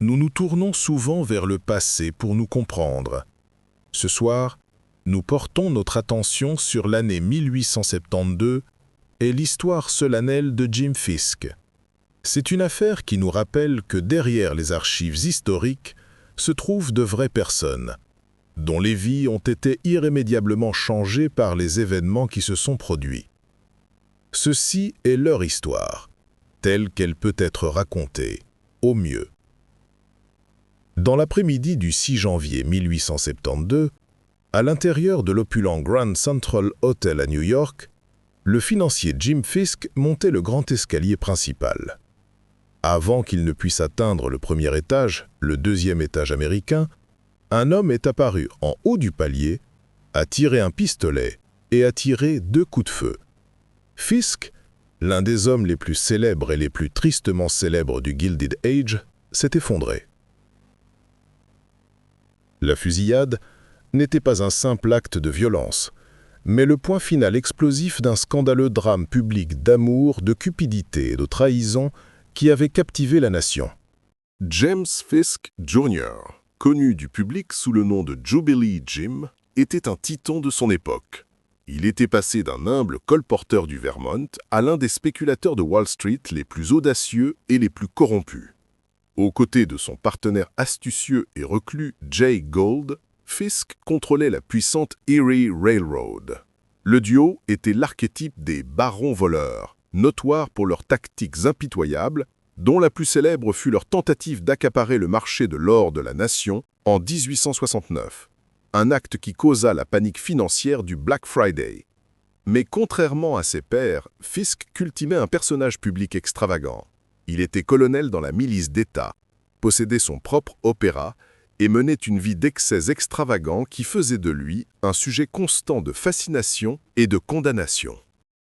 nous nous tournons souvent vers le passé pour nous comprendre. Ce soir, nous portons notre attention sur l'année 1872 et l'histoire solennelle de Jim Fisk. C'est une affaire qui nous rappelle que derrière les archives historiques se trouvent de vraies personnes, dont les vies ont été irrémédiablement changées par les événements qui se sont produits. Ceci est leur histoire, telle qu'elle peut être racontée, au mieux. Dans l'après-midi du 6 janvier 1872, à l'intérieur de l'opulent Grand Central Hotel à New York, le financier Jim Fisk montait le grand escalier principal. Avant qu'il ne puisse atteindre le premier étage, le deuxième étage américain, un homme est apparu en haut du palier, a tiré un pistolet et a tiré 2 coups de feu. Fisk, l'un des hommes les plus célèbres et les plus tristement célèbres du Gilded Age, s'est effondré. La fusillade n'était pas un simple acte de violence, mais le point final explosif d'un scandaleux drame public d'amour, de cupidité et de trahison qui avait captivé la nation. James Fisk Jr., connu du public sous le nom de Jubilee Jim, était un titan de son époque. Il était passé d'un humble colporteur du Vermont à l'un des spéculateurs de Wall Street les plus audacieux et les plus corrompus. Aux côtés de son partenaire astucieux et reclus Jay Gould, Fisk contrôlait la puissante Erie Railroad. Le duo était l'archétype des barons voleurs, notoires pour leurs tactiques impitoyables, dont la plus célèbre fut leur tentative d'accaparer le marché de l'or de la nation en 1869, un acte qui causa la panique financière du Black Friday. Mais contrairement à ses pairs, Fisk cultivait un personnage public extravagant. Il était colonel dans la milice d'État, possédait son propre opéra et menait une vie d'excès extravagants qui faisait de lui un sujet constant de fascination et de condamnation.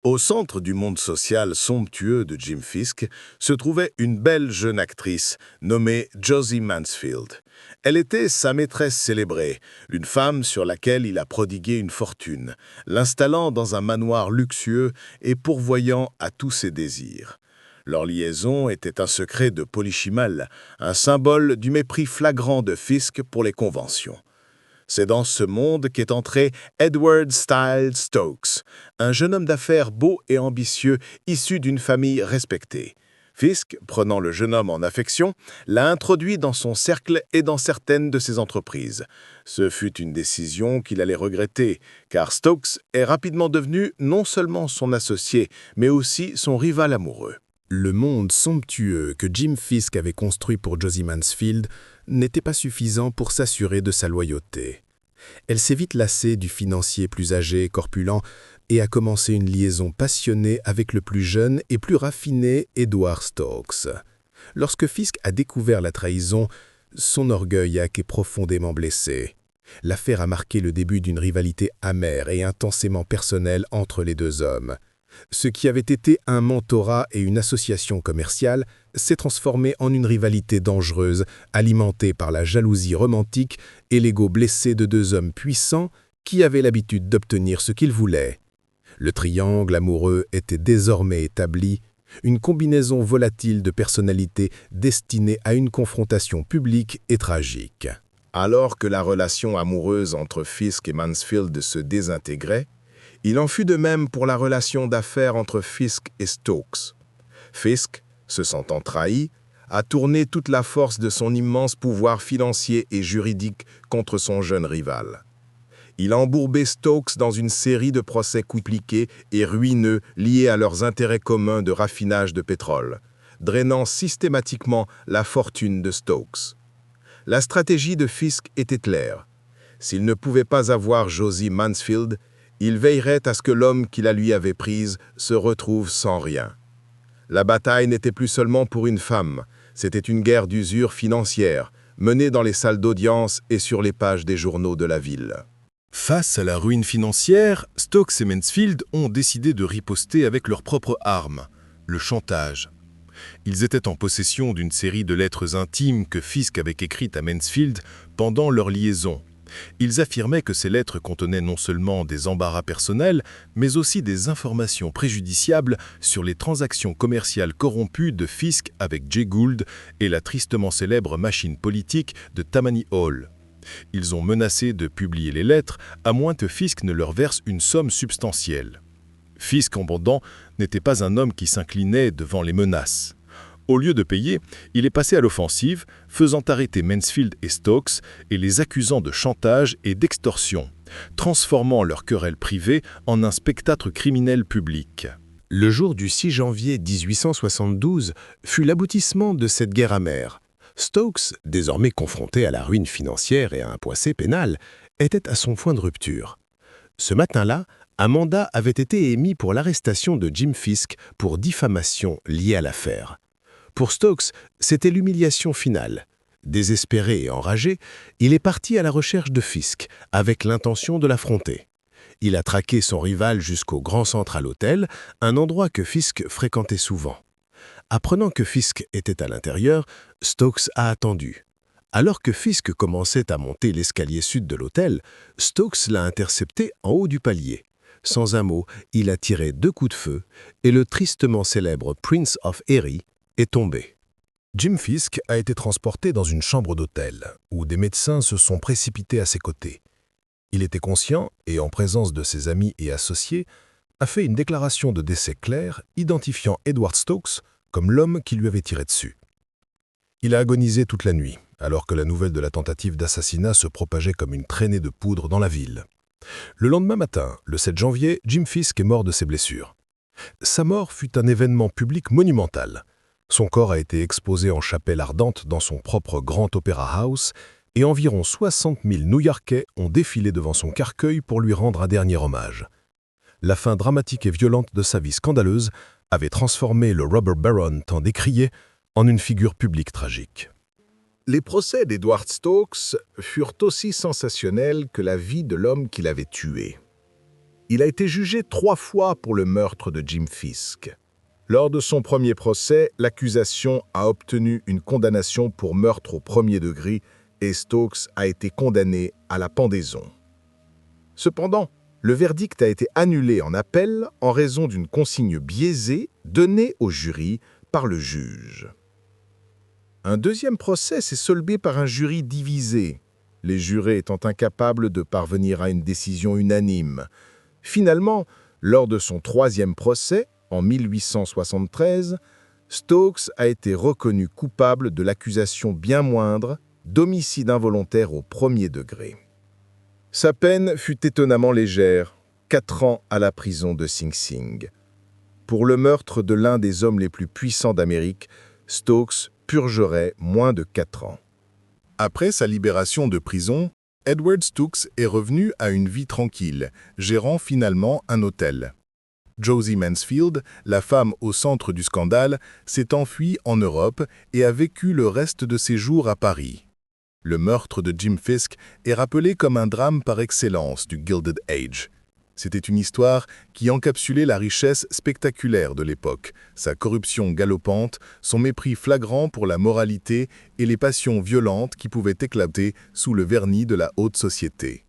Au centre du monde social somptueux de Jim Fisk se trouvait une belle jeune actrice nommée Josie Mansfield. Elle était sa maîtresse célébrée, une femme sur laquelle il a prodigué une fortune, l'installant dans un manoir luxueux et pourvoyant à tous ses désirs. Leur liaison était un secret de polichinelle, un symbole du mépris flagrant de Fisk pour les conventions. C'est dans ce monde qu'est entré Edward Styles Stokes, un jeune homme d'affaires beau et ambitieux, issu d'une famille respectée. Fisk, prenant le jeune homme en affection, l'a introduit dans son cercle et dans certaines de ses entreprises. Ce fut une décision qu'il allait regretter, car Stokes est rapidement devenu non seulement son associé, mais aussi son rival amoureux. Le monde somptueux que Jim Fisk avait construit pour Josie Mansfield n'était pas suffisant pour s'assurer de sa loyauté. Elle s'est vite lassée du financier plus âgé et corpulent et a commencé une liaison passionnée avec le plus jeune et plus raffiné Edward Stokes. Lorsque Fisk a découvert la trahison, son orgueil a été profondément blessé. L'affaire a marqué le début d'une rivalité amère et intensément personnelle entre les deux hommes. Ce qui avait été un mentorat et une association commerciale s'est transformé en une rivalité dangereuse, alimentée par la jalousie romantique et l'ego blessé de deux hommes puissants qui avaient l'habitude d'obtenir ce qu'ils voulaient. Le triangle amoureux était désormais établi, une combinaison volatile de personnalités destinée à une confrontation publique et tragique. Alors que la relation amoureuse entre Fisk et Mansfield se désintégrait, il en fut de même pour la relation d'affaires entre Fisk et Stokes. Fisk, se sentant trahi, a tourné toute la force de son immense pouvoir financier et juridique contre son jeune rival. Il a embourbé Stokes dans une série de procès compliqués et ruineux liés à leurs intérêts communs de raffinage de pétrole, drainant systématiquement la fortune de Stokes. La stratégie de Fisk était claire. S'il ne pouvait pas avoir Josie Mansfield, il veillerait à ce que l'homme qui la lui avait prise se retrouve sans rien. La bataille n'était plus seulement pour une femme, c'était une guerre d'usure financière, menée dans les salles d'audience et sur les pages des journaux de la ville. Face à la ruine financière, Stokes et Mansfield ont décidé de riposter avec leur propre arme, le chantage. Ils étaient en possession d'une série de lettres intimes que Fisk avait écrites à Mansfield pendant leur liaison, Ils affirmaient que ces lettres contenaient non seulement des embarras personnels, mais aussi des informations préjudiciables sur les transactions commerciales corrompues de Fisk avec Jay Gould et la tristement célèbre machine politique de Tammany Hall. Ils ont menacé de publier les lettres à moins que Fisk ne leur verse une somme substantielle. Fisk, en bandant, n'était pas un homme qui s'inclinait devant les menaces. Au lieu de payer, il est passé à l'offensive, faisant arrêter Mansfield et Stokes et les accusant de chantage et d'extorsion, transformant leur querelle privée en un spectacle criminel public. Le jour du 6 janvier 1872 fut l'aboutissement de cette guerre amère. Stokes, désormais confronté à la ruine financière et à un procès pénal, était à son point de rupture. Ce matin-là, un mandat avait été émis pour l'arrestation de Jim Fisk pour diffamation liée à l'affaire. Pour Stokes, c'était l'humiliation finale. Désespéré et enragé, il est parti à la recherche de Fisk, avec l'intention de l'affronter. Il a traqué son rival jusqu'au Grand Central Hotel, un endroit que Fisk fréquentait souvent. Apprenant que Fisk était à l'intérieur, Stokes a attendu. Alors que Fisk commençait à monter l'escalier sud de l'hôtel, Stokes l'a intercepté en haut du palier. Sans un mot, il a tiré 2 coups de feu et le tristement célèbre Prince of Erie est tombé. Jim Fisk a été transporté dans une chambre d'hôtel, où des médecins se sont précipités à ses côtés. Il était conscient et, en présence de ses amis et associés, a fait une déclaration de décès claire identifiant Edward Stokes comme l'homme qui lui avait tiré dessus. Il a agonisé toute la nuit, alors que la nouvelle de la tentative d'assassinat se propageait comme une traînée de poudre dans la ville. Le lendemain matin, le 7 janvier, Jim Fisk est mort de ses blessures. Sa mort fut un événement public monumental. Son corps a été exposé en chapelle ardente dans son propre Grand Opera House et environ 60 000 New-Yorkais ont défilé devant son cercueil pour lui rendre un dernier hommage. La fin dramatique et violente de sa vie scandaleuse avait transformé le Robber Baron tant décrié en une figure publique tragique. Les procès d'Edward Stokes furent aussi sensationnels que la vie de l'homme qui l'avait tué. Il a été jugé 3 fois pour le meurtre de Jim Fisk. Lors de son premier procès, l'accusation a obtenu une condamnation pour meurtre au premier degré et Stokes a été condamné à la pendaison. Cependant, le verdict a été annulé en appel en raison d'une consigne biaisée donnée au jury par le juge. Un deuxième procès s'est soldé par un jury divisé, les jurés étant incapables de parvenir à une décision unanime. Finalement, lors de son 3e procès, en 1873, Stokes a été reconnu coupable de l'accusation bien moindre d'homicide involontaire au premier degré. Sa peine fut étonnamment légère, 4 ans à la prison de Sing Sing. Pour le meurtre de l'un des hommes les plus puissants d'Amérique, Stokes purgerait moins de 4 ans. Après sa libération de prison, Edward Stokes est revenu à une vie tranquille, gérant finalement un hôtel. Josie Mansfield, la femme au centre du scandale, s'est enfuie en Europe et a vécu le reste de ses jours à Paris. Le meurtre de Jim Fisk est rappelé comme un drame par excellence du Gilded Age. C'était une histoire qui encapsulait la richesse spectaculaire de l'époque, sa corruption galopante, son mépris flagrant pour la moralité et les passions violentes qui pouvaient éclater sous le vernis de la haute société.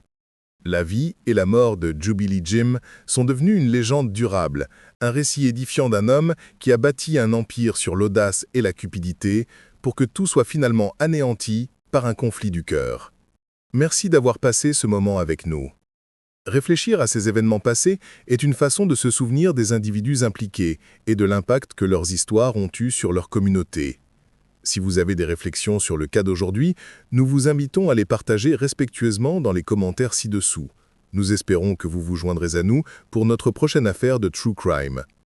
La vie et la mort de Jubilee Jim sont devenues une légende durable, un récit édifiant d'un homme qui a bâti un empire sur l'audace et la cupidité pour que tout soit finalement anéanti par un conflit du cœur. Merci d'avoir passé ce moment avec nous. Réfléchir à ces événements passés est une façon de se souvenir des individus impliqués et de l'impact que leurs histoires ont eu sur leur communauté. Si vous avez des réflexions sur le cas d'aujourd'hui, nous vous invitons à les partager respectueusement dans les commentaires ci-dessous. Nous espérons que vous vous joindrez à nous pour notre prochaine affaire de True Crime.